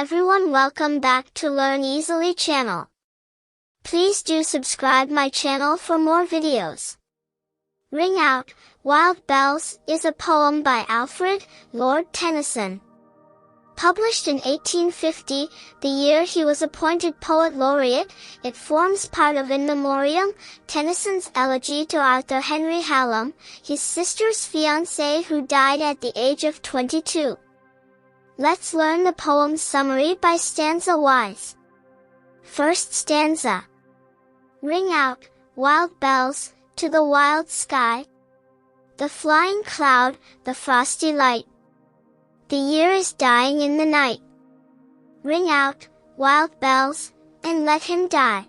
everyone, welcome back to Learn Easily channel. Please do subscribe my channel for more videos. Ring Out, Wild Bells is a poem by Alfred, Lord Tennyson. Published in 1850, the year he was appointed Poet Laureate, it forms part of In Memoriam, Tennyson's elegy to Arthur Henry Hallam, his sister's fiancé who died at the age of 22. Let's learn the poem's summary by stanza-wise. First stanza. Ring out, wild bells, to the wild sky. The flying cloud, the frosty light. The year is dying in the night. Ring out, wild bells, and let him die.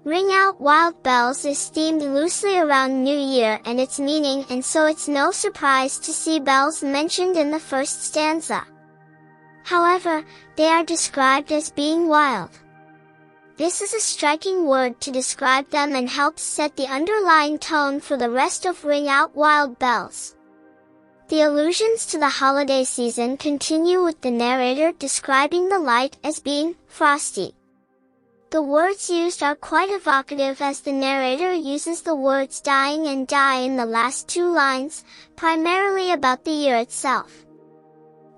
Ring out, wild bells is themed loosely around New Year and its meaning, and so it's no surprise to see bells mentioned in the first stanza. However, they are described as being wild. This is a striking word to describe them and helps set the underlying tone for the rest of Ring Out, Wild Bells. The allusions to the holiday season continue with the narrator describing the light as being frosty. The words used are quite evocative as the narrator uses the words dying and die in the last two lines, primarily about the year itself.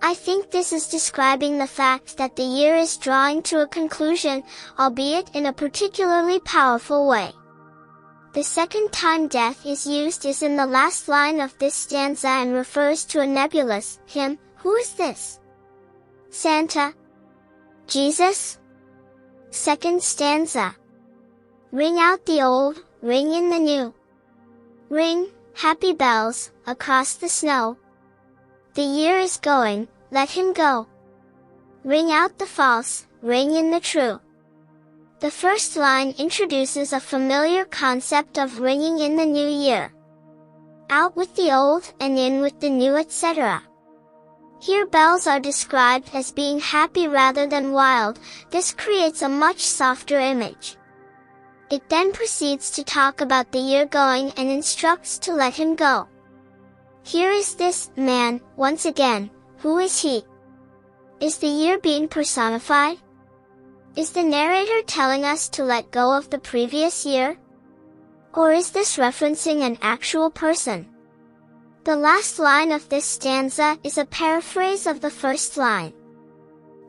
I think this is describing the fact that the year is drawing to a conclusion, albeit in a particularly powerful way. The second time death is used is in the last line of this stanza and refers to a nebulous hymn. Who is this? Santa? Jesus? Second stanza. Ring out the old, ring in the new. Ring, happy bells, across the snow. The year is going, let him go. Ring out the false, ring in the true. The first line introduces a familiar concept of ringing in the new year. Out with the old and in with the new, etc. Here bells are described as being happy rather than wild. This creates a much softer image. It then proceeds to talk about the year going and instructs to let him go. Here is this man, once again. Who is he? Is the year being personified? Is the narrator telling us to let go of the previous year? Or is this referencing an actual person? The last line of this stanza is a paraphrase of the first line.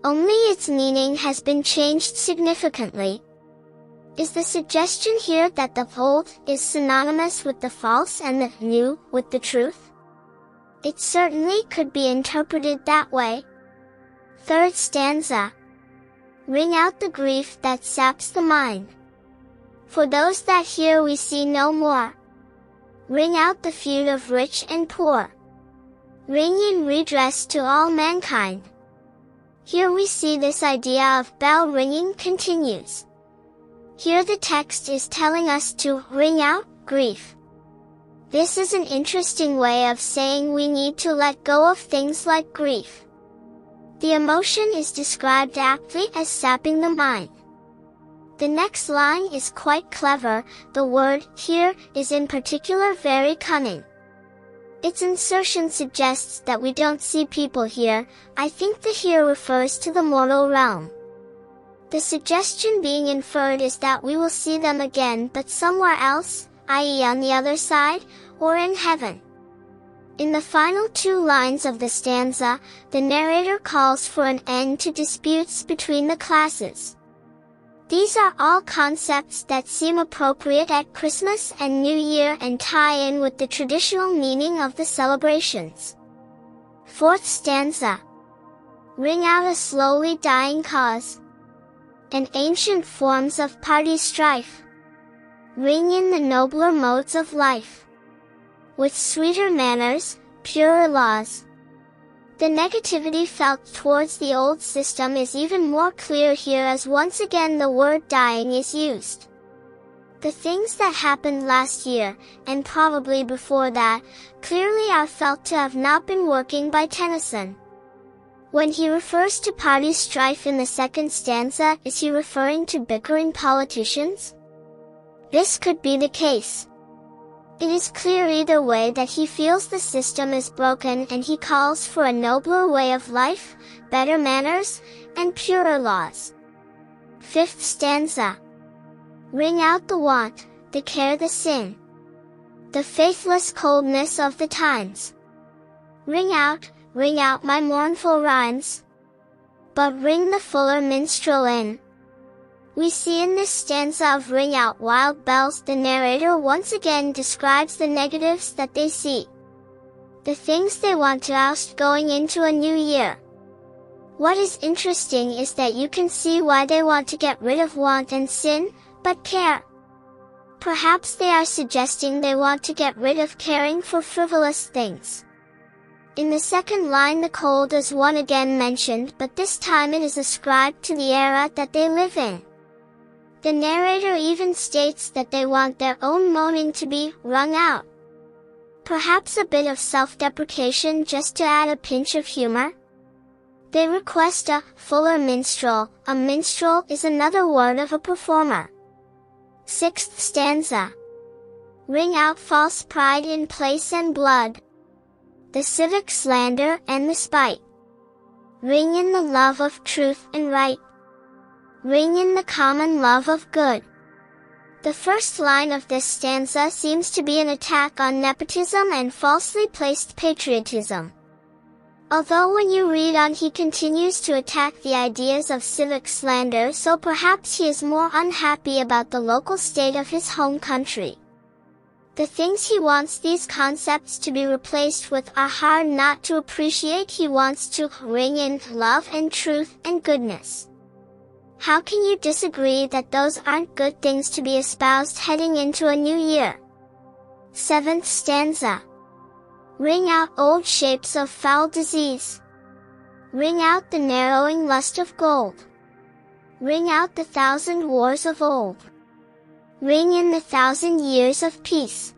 Only its meaning has been changed significantly. Is the suggestion here that the old is synonymous with the false and the new with the truth? It certainly could be interpreted that way. Third stanza. Ring out the grief that saps the mind. For those that hear we see no more. Ring out the feud of rich and poor. Ring in redress to all mankind. Here we see this idea of bell ringing continues. Here the text is telling us to ring out grief. This is an interesting way of saying we need to let go of things like grief. The emotion is described aptly as sapping the mind. The next line is quite clever. The word here is in particular very cunning. Its insertion suggests that we don't see people here. I think the here refers to the mortal realm. The suggestion being inferred is that we will see them again, but somewhere else, i.e. on the other side, or in heaven. In the final two lines of the stanza, the narrator calls for an end to disputes between the classes. These are all concepts that seem appropriate at Christmas and New Year and tie in with the traditional meaning of the celebrations. Fourth stanza. Ring out a slowly dying cause. And ancient forms of party strife. Ring in the nobler modes of life. With sweeter manners, purer laws. The negativity felt towards the old system is even more clear here as once again the word dying is used. The things that happened last year, and probably before that, clearly are felt to have not been working by Tennyson. When he refers to party strife in the second stanza, is he referring to bickering politicians? This could be the case. It is clear either way that he feels the system is broken and he calls for a nobler way of life, better manners, and purer laws. 5th stanza. Ring out the want, the care, the sin, the faithless coldness of the times. Ring out my mournful rhymes, but ring the fuller minstrel in. We see in this stanza of Ring Out Wild Bells the narrator once again describes the negatives that they see, the things they want to oust going into a new year. What is interesting is that you can see why they want to get rid of want and sin, but care. Perhaps they are suggesting they want to get rid of caring for frivolous things. In the second line the cold is one again mentioned, but this time it is ascribed to the era that they live in. The narrator even states that they want their own moaning to be wrung out. Perhaps a bit of self-deprecation just to add a pinch of humor? They request a fuller minstrel. A minstrel is another word of a performer. 6th stanza. Ring out false pride in place and blood, the civic slander and the spite. Ring in the love of truth and right. Ring in the common love of good. The first line of this stanza seems to be an attack on nepotism and falsely placed patriotism. Although when you read on he continues to attack the ideas of civic slander, so perhaps he is more unhappy about the local state of his home country. The things he wants these concepts to be replaced with are hard not to appreciate. He wants to ring in love and truth and goodness. How can you disagree that those aren't good things to be espoused heading into a new year? 7th stanza. Ring out old shapes of foul disease. Ring out the narrowing lust of gold. Ring out the 1,000 wars of old. Ring in the 1,000 years of peace.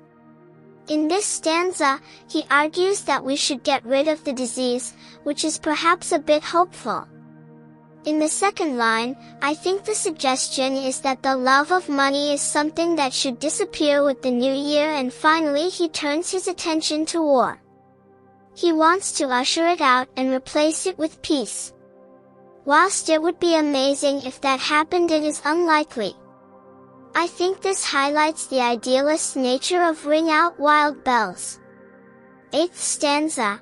In this stanza, he argues that we should get rid of the disease, which is perhaps a bit hopeful. In the second line, I think the suggestion is that the love of money is something that should disappear with the new year, and finally he turns his attention to war. He wants to usher it out and replace it with peace. Whilst it would be amazing if that happened, it is unlikely. I think this highlights the idealist nature of Ring Out Wild Bells. 8th stanza.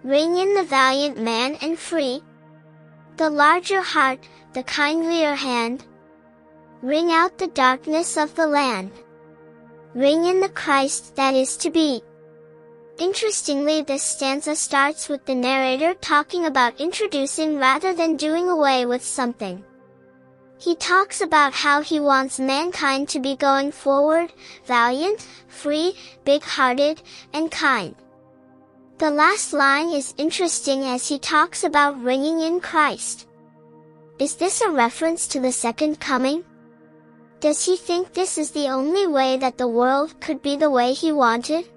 Ring in the valiant man and free, the larger heart, the kindlier hand. Ring out the darkness of the land. Ring in the Christ that is to be. Interestingly, this stanza starts with the narrator talking about introducing rather than doing away with something. He talks about how he wants mankind to be going forward, valiant, free, big-hearted, and kind. The last line is interesting as he talks about ringing in Christ. Is this a reference to the second coming? Does he think this is the only way that the world could be the way he wanted?